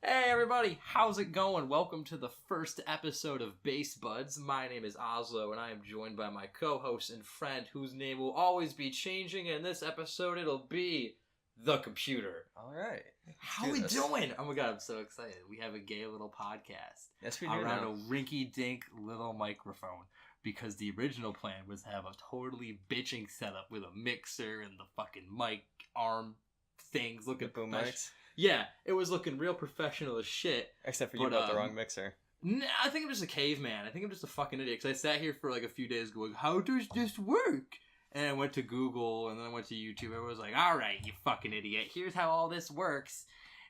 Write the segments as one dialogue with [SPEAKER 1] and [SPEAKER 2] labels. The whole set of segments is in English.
[SPEAKER 1] Hey everybody, how's it going? Welcome to the first episode of Base Buds. My name is Ozlo, and I am joined by my co-host and friend, whose name will always be changing. In this episode, it'll be the computer.
[SPEAKER 2] All right.
[SPEAKER 1] How we doing? Oh my god, I'm so excited. We have a gay little podcast.
[SPEAKER 2] Yes, we do.
[SPEAKER 1] Around a rinky-dink little microphone. Because the original plan was to have a totally bitching setup with a mixer and the fucking mic arm things looking
[SPEAKER 2] boom mics.
[SPEAKER 1] Yeah, it was looking real professional as shit.
[SPEAKER 2] Except for you bought the wrong mixer.
[SPEAKER 1] Nah, I think I'm just a caveman. I think I'm just a fucking idiot. Because I sat here for like a few days going, how does this work? And I went to Google, and then I went to YouTube. Everyone was like, alright, you fucking idiot. Here's how all this works.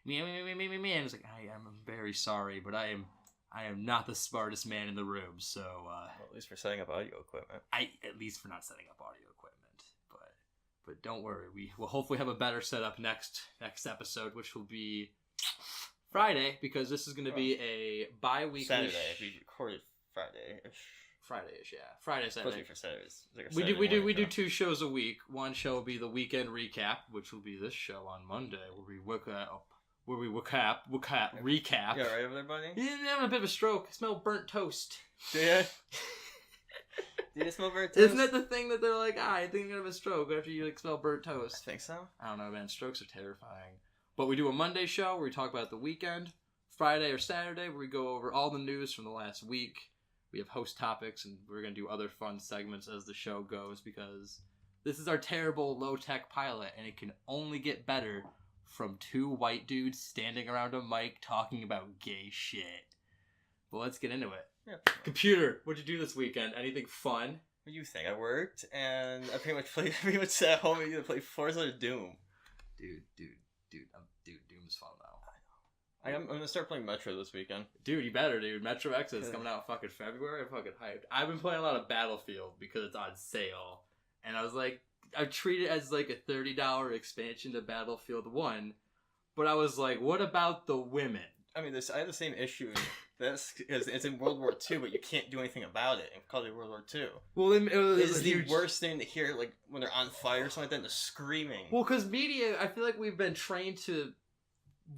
[SPEAKER 1] Me. And I was like, I'm very sorry, but I am not the smartest man in the room, so...
[SPEAKER 2] well, at least for setting up audio equipment.
[SPEAKER 1] At least for not setting up audio equipment. But don't worry, we will hopefully have a better setup next episode, which will be Friday, because this is going to be a bi-weekly...
[SPEAKER 2] Saturday, if we recorded Friday-ish.
[SPEAKER 1] Friday-ish, yeah. Friday, Saturday.
[SPEAKER 2] For Saturdays.
[SPEAKER 1] Like we do 2 shows a week. One show will be the weekend recap, which will be this show on Monday, where we recap.
[SPEAKER 2] You alright over there, buddy?
[SPEAKER 1] Yeah, I'm having a bit of a stroke. I smell burnt toast.
[SPEAKER 2] Do you? Do you smell burnt toast?
[SPEAKER 1] Isn't that the thing that they're like, I think you're gonna have a stroke after you smell burnt toast?
[SPEAKER 2] I think so.
[SPEAKER 1] I don't know, man. Strokes are terrifying. But we do a Monday show where we talk about the weekend. Friday or Saturday where we go over all the news from the last week. We have host topics, and we're gonna do other fun segments as the show goes, because this is our terrible low-tech pilot, and it can only get better from 2 white dudes standing around a mic talking about gay shit. Well, let's get into it.
[SPEAKER 2] Yeah.
[SPEAKER 1] Computer, what'd you do this weekend? Anything fun?
[SPEAKER 2] What do you think? I worked, and I pretty much sat home and either play Forza or Doom.
[SPEAKER 1] Dude, Doom's fun though.
[SPEAKER 2] I'm gonna start playing Metro this weekend.
[SPEAKER 1] Dude, you better, dude. Metro Exodus coming out in fucking February. I'm fucking hyped. I've been playing a lot of Battlefield because it's on sale, and I was like, I treat it as like a $30 expansion to Battlefield 1, but I was like, what about the women?
[SPEAKER 2] I mean, I have the same issue. That's because it's in World War II, but you can't do anything about it in Call of Duty World War II.
[SPEAKER 1] Well,
[SPEAKER 2] it's the worst thing to hear, like when they're on fire or something like that, and they're screaming.
[SPEAKER 1] Well, because media, I feel like we've been trained to,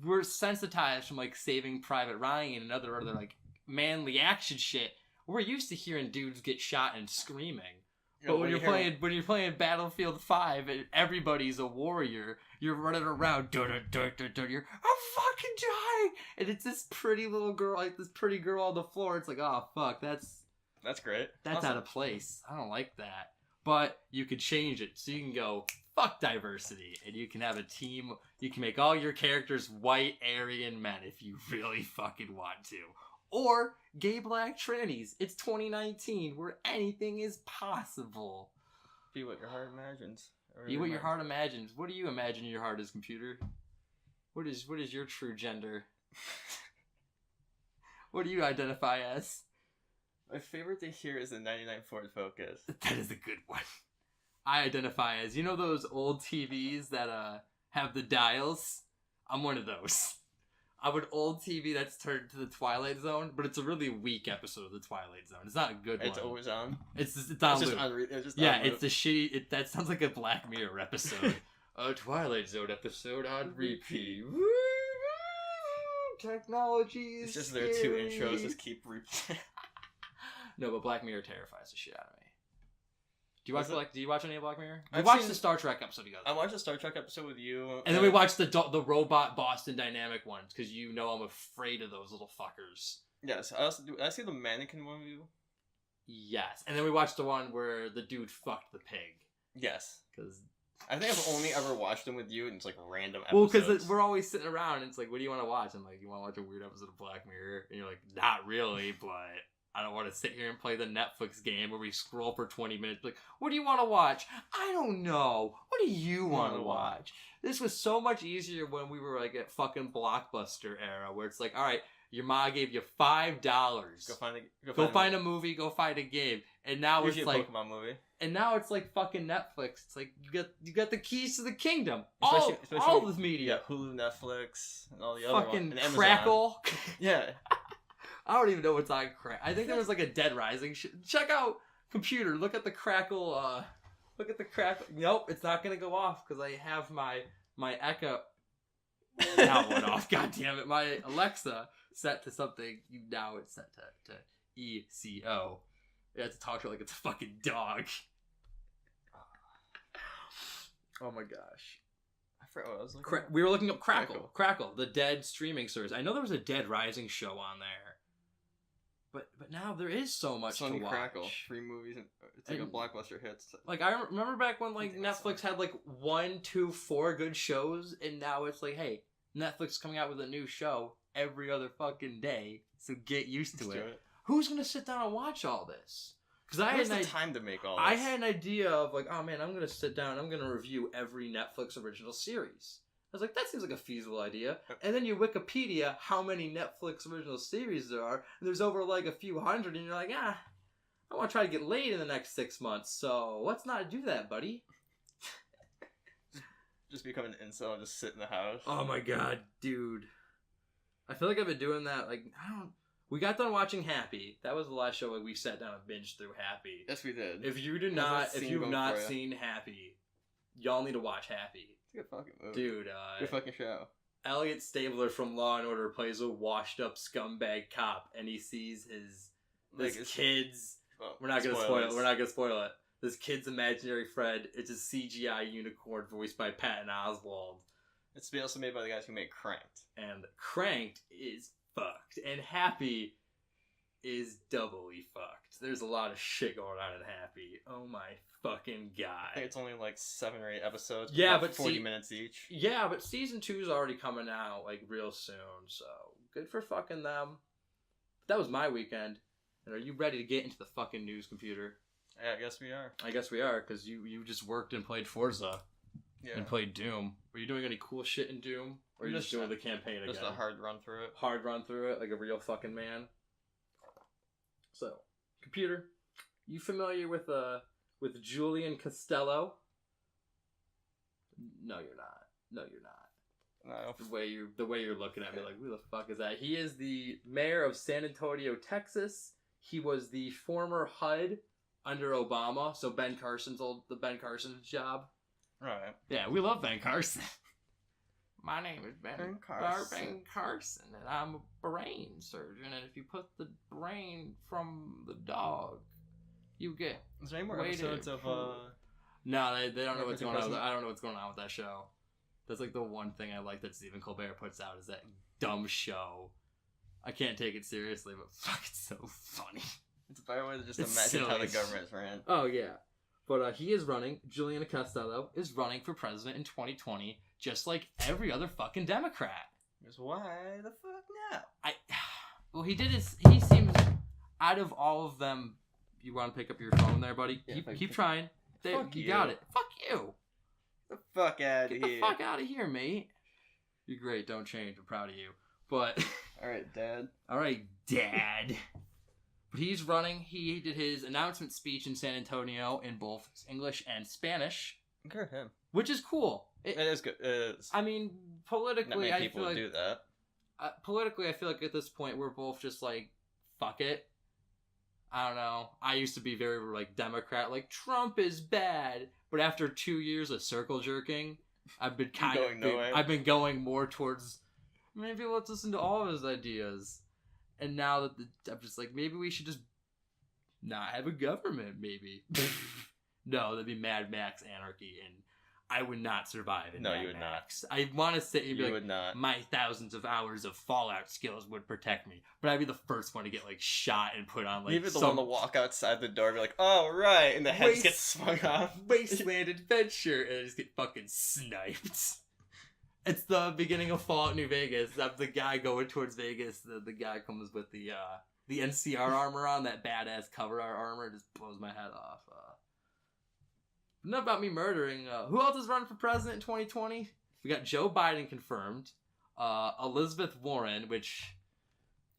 [SPEAKER 1] we're sensitized from like Saving Private Ryan and other like manly action shit. We're used to hearing dudes get shot and screaming. But when you're playing Battlefield 5 and everybody's a warrior, you're running around, you're, I'm fucking dying! And it's this pretty little girl, like this pretty girl on the floor. It's like, oh fuck, that's
[SPEAKER 2] great.
[SPEAKER 1] That's awesome. Out of place. I don't like that. But you could change it, so you can go, fuck diversity, and you can have a team, you can make all your characters white Aryan men if you really fucking want to. Or gay black trannies. It's 2019 where anything is possible.
[SPEAKER 2] Be what your heart imagines.
[SPEAKER 1] Be what your heart imagines. What do you imagine your heart is, computer? What is your true gender? What do you identify as?
[SPEAKER 2] My favorite to hear is the 99 Ford Focus.
[SPEAKER 1] That is a good one. I identify as, you know those old TVs that have the dials? I'm one of those. I have an old TV that's turned to the Twilight Zone, but it's a really weak episode of the Twilight Zone. It's not a good one.
[SPEAKER 2] It's always on?
[SPEAKER 1] It's on loop. It's the shitty... that sounds like a Black Mirror episode. A Twilight Zone episode on repeat. Woo! Technology is
[SPEAKER 2] It's just their 2 intros just keep repeating.
[SPEAKER 1] No, but Black Mirror terrifies the shit out of me. Do you watch any of Black Mirror? We
[SPEAKER 2] I've
[SPEAKER 1] watched
[SPEAKER 2] seen
[SPEAKER 1] the Star Trek episode together.
[SPEAKER 2] I watched the Star Trek episode with you.
[SPEAKER 1] And then we watched the robot Boston Dynamic ones, because you know I'm afraid of those little fuckers.
[SPEAKER 2] Yes. Did I see the mannequin one with you?
[SPEAKER 1] Yes. And then we watched the one where the dude fucked the pig.
[SPEAKER 2] Yes.
[SPEAKER 1] Because
[SPEAKER 2] I think I've only ever watched them with you, and it's like random episodes.
[SPEAKER 1] Well, because we're always sitting around, and it's like, what do you want to watch? I'm like, you want to watch a weird episode of Black Mirror? And you're like, not really, but... I don't want to sit here and play the Netflix game where we scroll for 20 minutes. Like, what do you want to watch? I don't know. What do you want to watch? This was so much easier when we were like at fucking Blockbuster era, where it's like, all right, your ma gave you $5. Go find a movie. Go find a game. And now it's like
[SPEAKER 2] a Pokemon movie.
[SPEAKER 1] And now it's like fucking Netflix. It's like you got the keys to the kingdom.
[SPEAKER 2] Especially
[SPEAKER 1] all the media.
[SPEAKER 2] Yeah, Hulu, Netflix, and all the other ones.
[SPEAKER 1] Fucking Crackle.
[SPEAKER 2] Yeah.
[SPEAKER 1] I don't even know what's on Crack. I think there was like a Dead Rising check out computer. Look at the Crackle. Look at the Crackle. Nope, it's not gonna go off because I have my Echo. Now it went off. God damn it. My Alexa set to something. Now it's set to ECO. You have to talk to it like it's a fucking dog. Oh my gosh.
[SPEAKER 2] I forgot what I was looking at.
[SPEAKER 1] We were looking up Crackle, the dead streaming service. I know there was a Dead Rising show on there. But now there is so much to watch.
[SPEAKER 2] Crackle. 3 movies. It's like a blockbuster hit.
[SPEAKER 1] Like, I remember back when, like, Netflix had, like, 1, 2, 4 good shows, and now it's like, hey, Netflix is coming out with a new show every other fucking day, so get used to it. Who's gonna sit down and watch all this? Because I had
[SPEAKER 2] time to make all this.
[SPEAKER 1] I had an idea of, like, oh man, I'm gonna sit down and I'm gonna review every Netflix original series. I was like, that seems like a feasible idea. And then you Wikipedia how many Netflix original series there are, and there's over like a few hundred, and you're like, I want to try to get laid in the next 6 months, so let's not do that, buddy.
[SPEAKER 2] Just become an incel and just sit in the house.
[SPEAKER 1] Oh my god, dude. I feel like I've been doing that, like, we got done watching Happy. That was the last show we sat down and binged through Happy.
[SPEAKER 2] Yes, we did.
[SPEAKER 1] If you've not seen Happy, y'all need to watch Happy.
[SPEAKER 2] It's a good fucking movie.
[SPEAKER 1] Dude,
[SPEAKER 2] good fucking show.
[SPEAKER 1] Elliot Stabler from Law and Order plays a washed up scumbag cop, and he sees his kid's. We're not gonna spoil it. This kid's imaginary friend. It's a CGI unicorn voiced by Patton Oswalt.
[SPEAKER 2] It's also made by the guys who made Cranked.
[SPEAKER 1] And Cranked is fucked, and Happy is doubly fucked. There's a lot of shit going on in Happy. Oh my fucking god.
[SPEAKER 2] I think it's only like 7 or 8 episodes.
[SPEAKER 1] Yeah, but
[SPEAKER 2] 40 minutes each.
[SPEAKER 1] Yeah, but season 2 is already coming out like real soon, so good for fucking them. That was my weekend. And are you ready to get into the fucking news, computer?
[SPEAKER 2] Yeah, I guess we are.
[SPEAKER 1] I guess we are, because you just worked and played Forza. Yeah. And played Doom. Were you doing any cool shit in Doom? Or are you just doing the campaign again?
[SPEAKER 2] Just a hard run through it.
[SPEAKER 1] Hard run through it, like a real fucking man. So, computer, you familiar with Julian Costello? No, you're not. No. The way you're looking at me, like, who the fuck is that? He is the mayor of San Antonio, Texas. He was the former HUD under Obama, so Ben Carson's job.
[SPEAKER 2] Right.
[SPEAKER 1] Yeah, we love Ben Carson. My name is Ben Carson, and I'm a brain surgeon, and if you put the brain from the dog, you get...
[SPEAKER 2] Is there any more episodes of...
[SPEAKER 1] No, they don't know what's going on. I don't know what's going on with that show. That's like the one thing I like that Stephen Colbert puts out is that dumb show. I can't take it seriously, but fuck, it's so funny.
[SPEAKER 2] It's a better way to just imagine how the government is ran.
[SPEAKER 1] Oh, yeah. But he is running, Julian Costello is running for president in 2020, just like every other fucking Democrat.
[SPEAKER 2] Because why the fuck now?
[SPEAKER 1] Well, he seems, out of all of them, you want to pick up your phone there, buddy? Yeah, keep trying. You got it. Fuck you.
[SPEAKER 2] Get the fuck out of here.
[SPEAKER 1] Get the fuck out of here, mate. You're great. Don't change. I'm proud of you. But...
[SPEAKER 2] Alright, Dad.
[SPEAKER 1] But he's running. He did his announcement speech in San Antonio in both English and Spanish.
[SPEAKER 2] Good for him.
[SPEAKER 1] Which is cool.
[SPEAKER 2] It is good.
[SPEAKER 1] I mean, politically,
[SPEAKER 2] not many people do that.
[SPEAKER 1] Politically, I feel like at this point we're both just like, fuck it. I don't know. I used to be very like Democrat, like Trump is bad. But after 2 years of circle jerking, I've been I've been going more towards maybe let's listen to all of his ideas. And now that I'm just like, maybe we should just not have a government, maybe. No, that'd be Mad Max anarchy, and I would not survive in Mad Max. I want to say, you would not. My thousands of hours of Fallout skills would protect me, but I'd be the first one to get like shot and put on like
[SPEAKER 2] maybe the one to walk outside the door and be like, oh right, and the heads get swung off.
[SPEAKER 1] Wasteland adventure, and I just get fucking sniped. It's the beginning of Fallout New Vegas. I'm the guy going towards Vegas. The guy comes with the NCR armor on, that badass cover art armor, just blows my head off. Enough about me murdering. Who else is running for president in 2020? We got Joe Biden confirmed. Elizabeth Warren, which...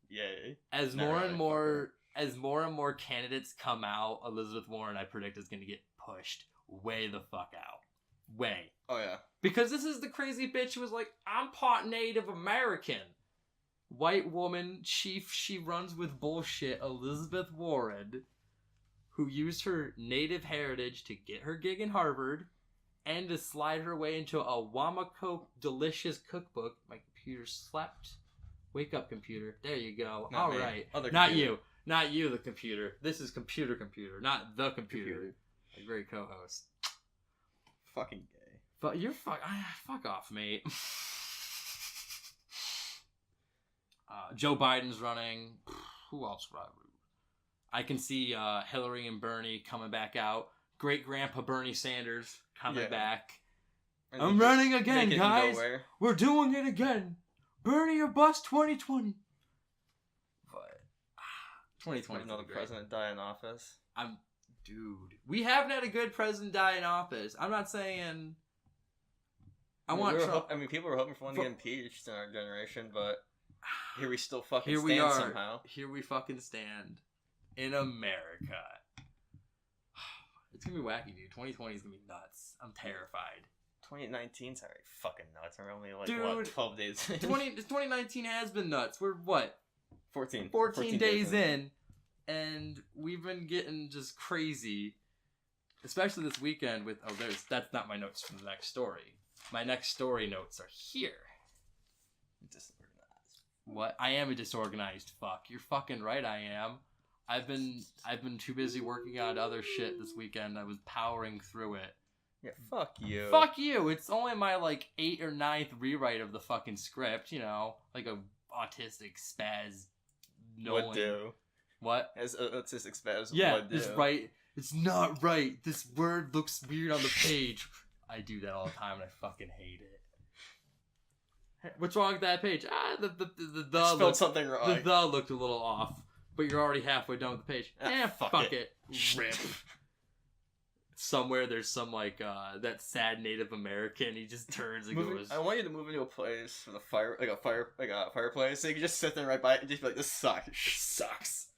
[SPEAKER 2] Yay.
[SPEAKER 1] As more and more candidates come out, Elizabeth Warren, I predict, is going to get pushed way the fuck out. Way.
[SPEAKER 2] Oh, yeah.
[SPEAKER 1] Because this is the crazy bitch who was like, I'm part Native American. White woman, she runs with bullshit, Elizabeth Warren, who used her Native heritage to get her gig in Harvard, and to slide her way into a Wamako delicious cookbook. My computer slept. Wake up, computer. There you go.
[SPEAKER 2] Not
[SPEAKER 1] All
[SPEAKER 2] me.
[SPEAKER 1] right.
[SPEAKER 2] Other
[SPEAKER 1] Not
[SPEAKER 2] computer.
[SPEAKER 1] you. Not you, the computer. This is computer, not the computer. A great co-host.
[SPEAKER 2] Fucking gay.
[SPEAKER 1] But you're fuck off, mate. Joe Biden's running. Who else would I root? I can see Hillary and Bernie coming back out. Great Grandpa Bernie Sanders coming back.
[SPEAKER 2] And
[SPEAKER 1] I'm running
[SPEAKER 2] they
[SPEAKER 1] again,
[SPEAKER 2] get
[SPEAKER 1] guys.
[SPEAKER 2] nowhere.
[SPEAKER 1] We're doing it again. Bernie or bust 2020. But 2020.
[SPEAKER 2] Another president die in office.
[SPEAKER 1] Dude, we haven't had a good president die in office. I'm not saying. Want Trump.
[SPEAKER 2] People were hoping for one to get impeached in our generation, but here we still fucking
[SPEAKER 1] Here
[SPEAKER 2] stand
[SPEAKER 1] we are.
[SPEAKER 2] somehow.
[SPEAKER 1] Here we fucking stand in America. It's gonna be wacky, dude. 2020 is gonna be nuts. I'm terrified.
[SPEAKER 2] 2019's already fucking nuts. We're only like,
[SPEAKER 1] Dude,
[SPEAKER 2] what, 12 days in?
[SPEAKER 1] 2019 has been nuts. We're what?
[SPEAKER 2] 14
[SPEAKER 1] days in. And we've been getting just crazy. Especially this weekend with... Oh, that's not my notes from the next story. My next story notes are here.
[SPEAKER 2] Disorganized.
[SPEAKER 1] What? I am a disorganized fuck. You're fucking right I am. I've been too busy working on other shit this weekend. I was powering through it.
[SPEAKER 2] Yeah, fuck you.
[SPEAKER 1] Fuck you! It's only my, 8th or 9th rewrite of the fucking script, you know? Like a autistic spaz.
[SPEAKER 2] Would do.
[SPEAKER 1] What?
[SPEAKER 2] As autistic spaz would do.
[SPEAKER 1] It's right. It's not right. This word looks weird on the page. I do that all the time and I fucking hate it. What's wrong with that page? The
[SPEAKER 2] spelled something wrong.
[SPEAKER 1] The looked a little off, but you're already halfway done with the page. Fuck it. Rip. Somewhere there's some that sad Native American. He just turns and goes.
[SPEAKER 2] I want you to move into a place with a fireplace, so you can just sit there right by it and just be like, "This sucks. This sucks."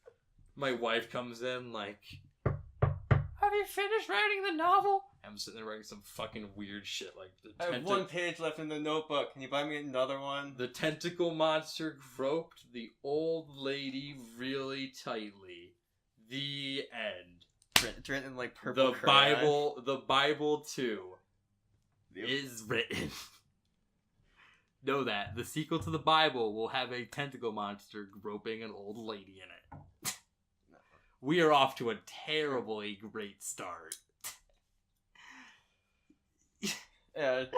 [SPEAKER 1] My wife comes in like, "Have you finished writing the novel?" I'm sitting there writing some fucking weird shit like
[SPEAKER 2] I have one page left in the notebook. Can you buy me another one?
[SPEAKER 1] The tentacle monster groped the old lady really tightly. The end.
[SPEAKER 2] Written in purple.
[SPEAKER 1] The Bible too is written. Know that the sequel to the Bible will have a tentacle monster groping an old lady in it. We are off to a terribly great start.
[SPEAKER 2] Yeah, that's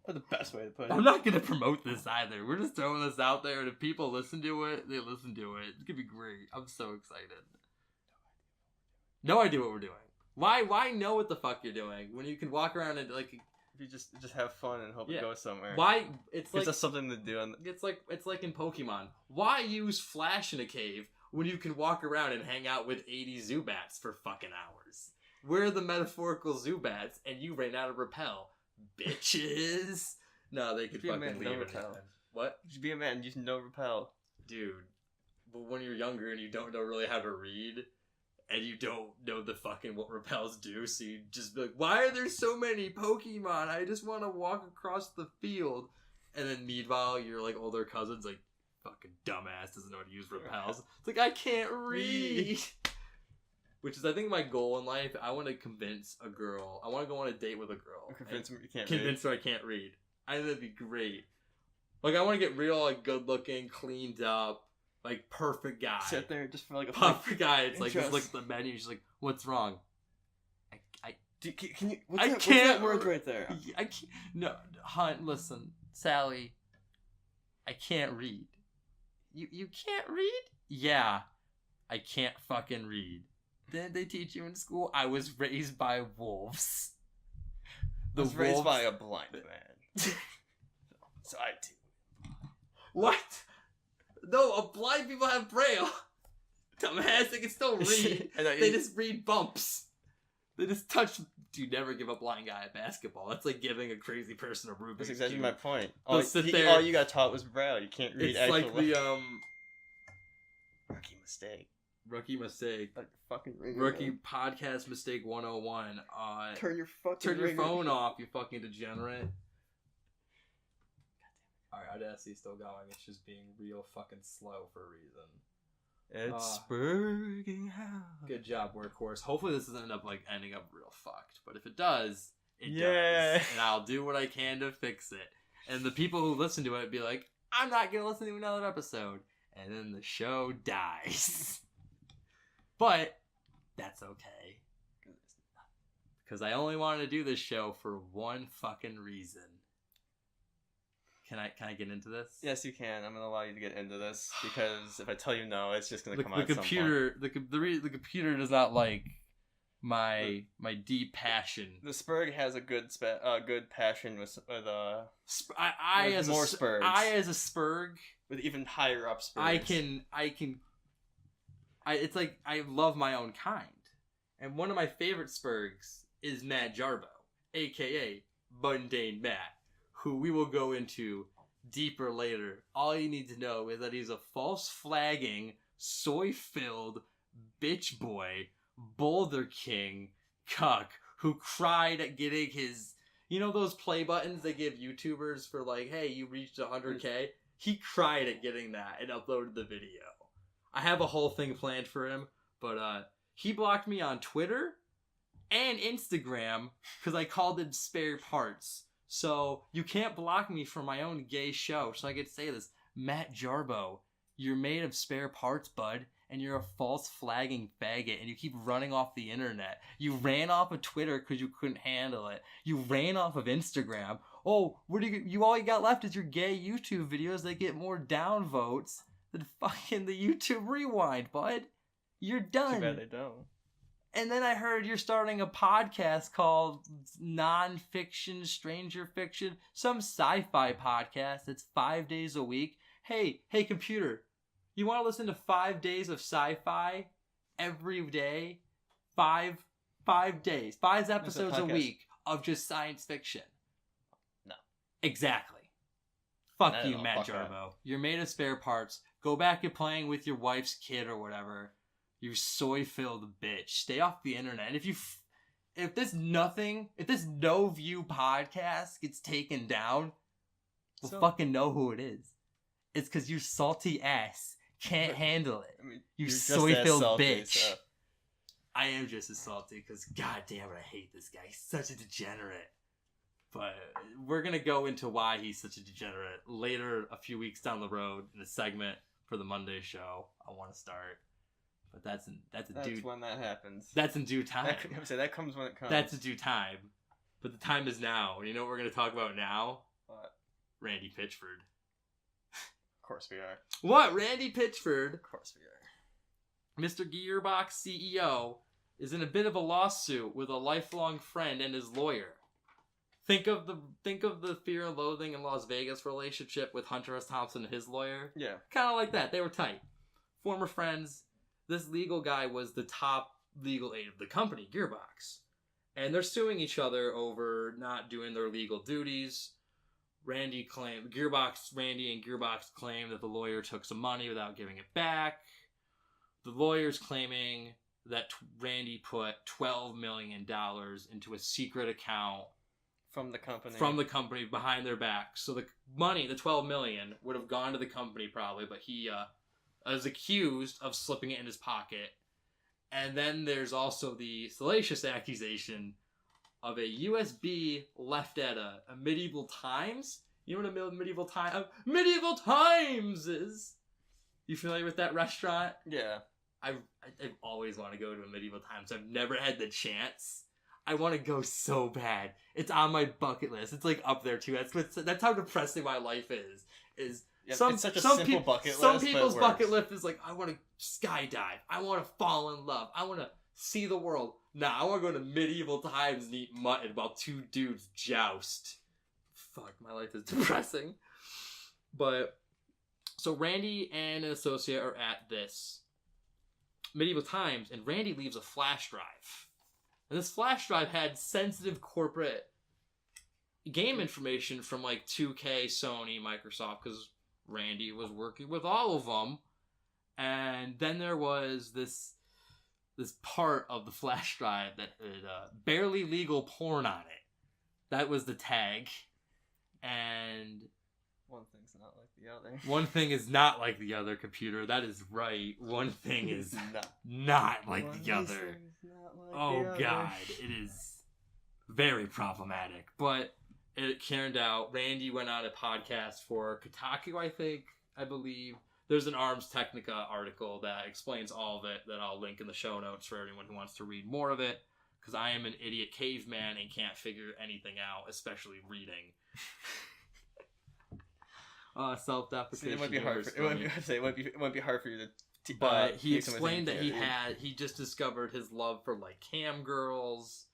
[SPEAKER 2] the best way to put it.
[SPEAKER 1] I'm not gonna promote this either. We're just throwing this out there, and if people listen to it, they listen to it. It's gonna be great. I'm so excited. No idea what we're doing. Why know what the fuck you're doing when you can walk around and
[SPEAKER 2] you just have fun and hope it goes somewhere.
[SPEAKER 1] Why it's
[SPEAKER 2] just something to do.
[SPEAKER 1] It's like in Pokemon. Why use Flash in a cave when you can walk around and hang out with 80 Zubats for fucking hours? We're the metaphorical Zubats, and you ran out of repel, bitches. No, they could fucking leave it. What?
[SPEAKER 2] Just be a man. Just no repel,
[SPEAKER 1] dude. But when you're younger and you don't know really how to read. And you don't know the fucking what repels do, so you just be like, why are there so many Pokemon? I just want to walk across the field. And then meanwhile, your older cousin's fucking dumbass doesn't know how to use repels. It's like, I can't read. Which is, I think, my goal in life. I want to convince a girl. I want to go on a date with a girl.
[SPEAKER 2] Convince
[SPEAKER 1] her I can't read. I think that'd be great. I want to get real, good looking, cleaned up. Perfect guy.
[SPEAKER 2] Sit there just for a
[SPEAKER 1] perfect guy. It's just look at the menu. She's like, "What's wrong?"
[SPEAKER 2] Can you?
[SPEAKER 1] What's that word right there? I can't. No, Hunt. Listen, Sally. I can't read. You can't read? Yeah, I can't fucking read. Didn't they teach you in school? I was raised by wolves.
[SPEAKER 2] I was raised by a blind man. So I too.
[SPEAKER 1] What? No, blind people have braille. Dumbass, they can still read. They just read bumps. They just touch. Dude, never give a blind guy a basketball. That's like giving a crazy person a Rubik's
[SPEAKER 2] That's exactly
[SPEAKER 1] Cube.
[SPEAKER 2] my point.
[SPEAKER 1] All
[SPEAKER 2] you got taught was braille. You can't read.
[SPEAKER 1] It's like the Rookie mistake.
[SPEAKER 2] Fucking
[SPEAKER 1] Rookie podcast mistake 101.
[SPEAKER 2] Turn your
[SPEAKER 1] phone off, you fucking degenerate. Alright, Audacity's still going. It's just being real fucking slow for a reason.
[SPEAKER 2] It's spurging hell.
[SPEAKER 1] Good job, Workhorse. Hopefully this doesn't end up ending up real fucked. But if it does, It
[SPEAKER 2] Yeah.
[SPEAKER 1] does. And I'll do what I can to fix it. And the people who listen to it be like, I'm not going to listen to another episode. And then the show dies. But that's okay. Because I only wanted to do this show for one fucking reason. Can I get into this?
[SPEAKER 2] Yes, you can. I'm gonna allow you to get into this because if I tell you no, it's just gonna come
[SPEAKER 1] The
[SPEAKER 2] out.
[SPEAKER 1] computer, the computer does not like my deep passion.
[SPEAKER 2] The Spurg has a good passion with
[SPEAKER 1] I as
[SPEAKER 2] more
[SPEAKER 1] a
[SPEAKER 2] Spurgs.
[SPEAKER 1] I as a Spurg
[SPEAKER 2] with even higher up Spurgs.
[SPEAKER 1] It's like I love my own kind, and one of my favorite Spurgs is Matt Jarbo, aka MundaneMatt, who we will go into deeper later. All you need to know is that he's a false flagging, soy-filled bitch boy, Boulder King cuck who cried at getting his, you know those play buttons they give YouTubers for like, hey, you reached 100K? He cried at getting that and uploaded the video. I have a whole thing planned for him, but he blocked me on Twitter and Instagram because I called it spare parts. So you can't block me from my own gay show. So I could say this, Matt Jarbo, you're made of spare parts, bud, and you're a false flagging faggot, and you keep running off the internet. You ran off of Twitter because you couldn't handle it. You ran off of Instagram. Oh, what do you all you got left is your gay YouTube videos that get more downvotes than fucking the YouTube Rewind, bud. You're done.
[SPEAKER 2] Too bad they don't.
[SPEAKER 1] And then I heard you're starting a podcast called Non-Fiction, Stranger Fiction, some sci-fi podcast that's 5 days a week. Hey, computer, you want to listen to 5 days of sci-fi every day? Five days, 5 episodes a week of just science fiction.
[SPEAKER 2] No.
[SPEAKER 1] Exactly. Fuck
[SPEAKER 2] No,
[SPEAKER 1] you,
[SPEAKER 2] no,
[SPEAKER 1] Matt
[SPEAKER 2] fuck
[SPEAKER 1] Jarbo.
[SPEAKER 2] that.
[SPEAKER 1] You're made of spare parts. Go back to playing with your wife's kid or whatever. You soy-filled bitch. Stay off the internet. And if this no view podcast gets taken down, we'll fucking know who it is. It's because your salty ass can't handle it.
[SPEAKER 2] I mean,
[SPEAKER 1] You
[SPEAKER 2] you're just
[SPEAKER 1] soy-filled
[SPEAKER 2] as salty,
[SPEAKER 1] bitch.
[SPEAKER 2] so.
[SPEAKER 1] I am just as salty because god damn it, I hate this guy. He's such a degenerate. But we're gonna go into why he's such a degenerate later, a few weeks down the road, in a segment for the Monday show. I want to start. But that's
[SPEAKER 2] when that happens.
[SPEAKER 1] That's in due time.
[SPEAKER 2] That comes when it comes.
[SPEAKER 1] That's in due time. But the time is now. And you know what we're going to talk about now?
[SPEAKER 2] What?
[SPEAKER 1] Randy Pitchford.
[SPEAKER 2] Of course we are.
[SPEAKER 1] What? Randy Pitchford,
[SPEAKER 2] Of course we are.
[SPEAKER 1] Mr. Gearbox CEO, is in a bit of a lawsuit with a lifelong friend and his lawyer. Think of the Fear and Loathing in Las Vegas relationship with Hunter S. Thompson and his lawyer.
[SPEAKER 2] Yeah.
[SPEAKER 1] Kind of like that. They were tight. Former friends. This legal guy was the top legal aid of the company, Gearbox. And they're suing each other over not doing their legal duties. Randy and Gearbox claim that the lawyer took some money without giving it back. The lawyer's claiming that Randy put $12 million into a secret account
[SPEAKER 2] From the company
[SPEAKER 1] behind their back. So the money, the $12 million, would have gone to the company probably, but he is accused of slipping it in his pocket. And then there's also the salacious accusation of a USB left at a Medieval Times. You know what a Medieval Times is? You familiar with that restaurant?
[SPEAKER 2] Yeah.
[SPEAKER 1] I've always wanted to go to a Medieval Times. I've never had the chance. I want to go so bad. It's on my bucket list. It's like up there too. That's how depressing my life is.
[SPEAKER 2] Yeah, it's such a simple bucket list.
[SPEAKER 1] Some people's bucket list is like, I want to skydive. I want to fall in love. I want to see the world. Nah, I want to go to Medieval Times and eat mutton while two dudes joust. Fuck, my life is depressing. But, so Randy and an associate are at this Medieval Times, and Randy leaves a flash drive. And this flash drive had sensitive corporate game information from like 2K, Sony, Microsoft, because Randy was working with all of them. And then there was this part of the flash drive that had barely legal porn on it. That was the tag. And
[SPEAKER 2] one thing's not like the other.
[SPEAKER 1] One thing is not like the other, computer. That is right. One thing is not like the other. Oh god, it is very problematic. But it turned out Randy went on a podcast for Kotaku, I believe. There's an Arms Techica article that explains all of it that I'll link in the show notes for anyone who wants to read more of it. Because I am an idiot caveman and can't figure anything out, especially reading. Self-deprecation.
[SPEAKER 2] It might be hard. It might be hard for you to.
[SPEAKER 1] But he explained that he just discovered his love for like cam girls,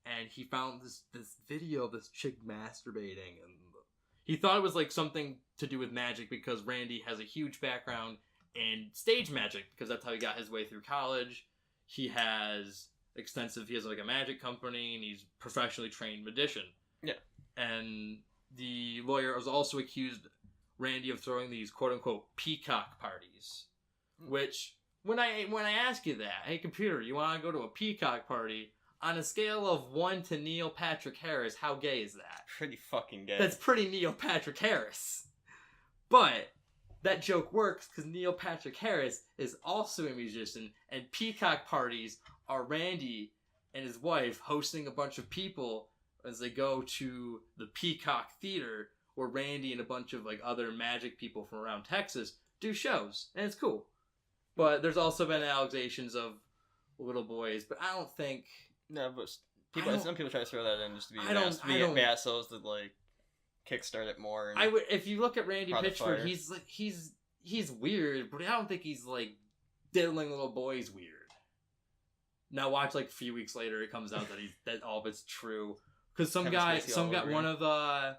[SPEAKER 1] and he found this video of this chick masturbating, and he thought it was like something to do with magic because Randy has a huge background in stage magic because that's how he got his way through college. He has like a magic company, and he's professionally trained magician. Yeah. And the lawyer was also accused Randy of throwing these quote unquote peacock parties. Which when I ask you that, hey computer, you want to go to a peacock party? On a scale of 1 to Neil Patrick Harris, how gay is that?
[SPEAKER 2] Pretty fucking gay.
[SPEAKER 1] That's pretty Neil Patrick Harris. But that joke works because Neil Patrick Harris is also a musician, and peacock parties are Randy and his wife hosting a bunch of people as they go to the Peacock Theater, where Randy and a bunch of like other magic people from around Texas do shows, and it's cool. But there's also been allegations of little boys, but I don't think.
[SPEAKER 2] No, but some people try to throw that in just to be assholes to like kickstart it more. And
[SPEAKER 1] if you look at Randy Pitchford, he's like he's weird, but I don't think he's like diddling little boys weird. Now watch like a few weeks later, it comes out that all of it's true because one of the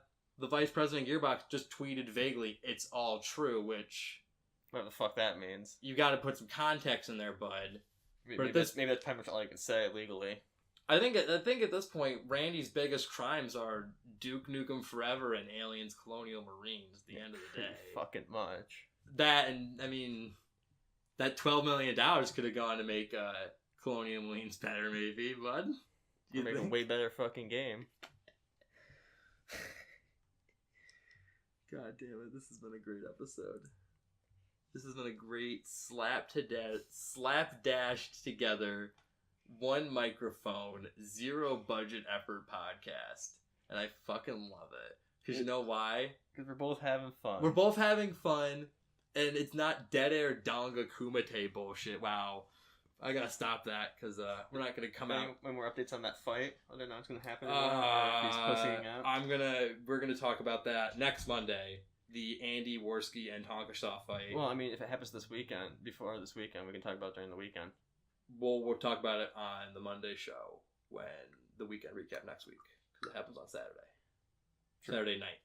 [SPEAKER 1] vice president of Gearbox just tweeted vaguely, "It's all true," which
[SPEAKER 2] whatever the fuck that means.
[SPEAKER 1] You got to put some context in there, bud.
[SPEAKER 2] Maybe that's pretty much all you can say legally.
[SPEAKER 1] I think at this point, Randy's biggest crimes are Duke Nukem Forever and Aliens Colonial Marines. At the end of the day,
[SPEAKER 2] fucking much.
[SPEAKER 1] That and I mean, that $12 million could have gone to make Colonial Marines better, maybe, bud.
[SPEAKER 2] You make a way better fucking game.
[SPEAKER 1] God damn it! This has been a great episode. This has been a great slapdashed together, one microphone, zero budget effort podcast. And I fucking love it. Because you know why?
[SPEAKER 2] Because we're both having fun.
[SPEAKER 1] We're both having fun, and it's not dead air Donga Kumite bullshit. Wow. I gotta stop that, because we're not gonna come out.
[SPEAKER 2] When more updates on that fight, whether or not it's gonna happen
[SPEAKER 1] we're gonna talk about that next Monday. The Andy Worski and Tonka Shaw fight.
[SPEAKER 2] Well, I mean, if it happens before this weekend, we can talk about it during the weekend.
[SPEAKER 1] We'll talk about it on the Monday show when the weekend recap next week. Because it happens on Saturday. Sure. Saturday night.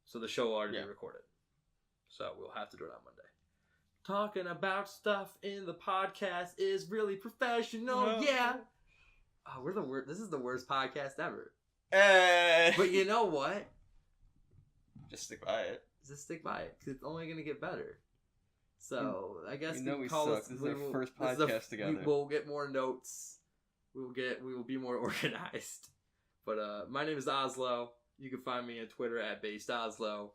[SPEAKER 1] So the show will already be recorded. So we'll have to do it on Monday. Talking about stuff in the podcast is really professional, yeah. Oh, we're the worst. This is the worst podcast ever. But you know what?
[SPEAKER 2] Just stick by it.
[SPEAKER 1] Just stick by it, because it's only going to get better. So, I guess
[SPEAKER 2] we suck. This is our first podcast together.
[SPEAKER 1] We'll get more notes. We will be more organized. But, my name is Ozlo. You can find me on Twitter at BasedOzlo.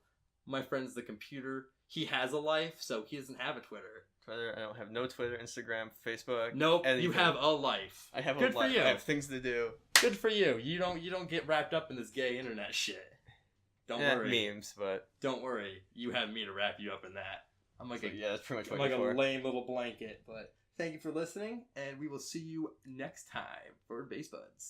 [SPEAKER 1] My friend's the computer. He has a life, so he doesn't have a Twitter.
[SPEAKER 2] I don't have no Twitter, Instagram, Facebook.
[SPEAKER 1] Nope, anything. You have a life.
[SPEAKER 2] I have
[SPEAKER 1] Good
[SPEAKER 2] a life.
[SPEAKER 1] For you.
[SPEAKER 2] I have things to do.
[SPEAKER 1] Good for you. You don't get wrapped up in this gay internet shit. Don't worry.
[SPEAKER 2] Memes, but
[SPEAKER 1] don't worry. You have me to wrap you up in that. I'm like
[SPEAKER 2] that's pretty much what
[SPEAKER 1] I'm like a lame little blanket. But thank you for listening, and we will see you next time for Base Buds.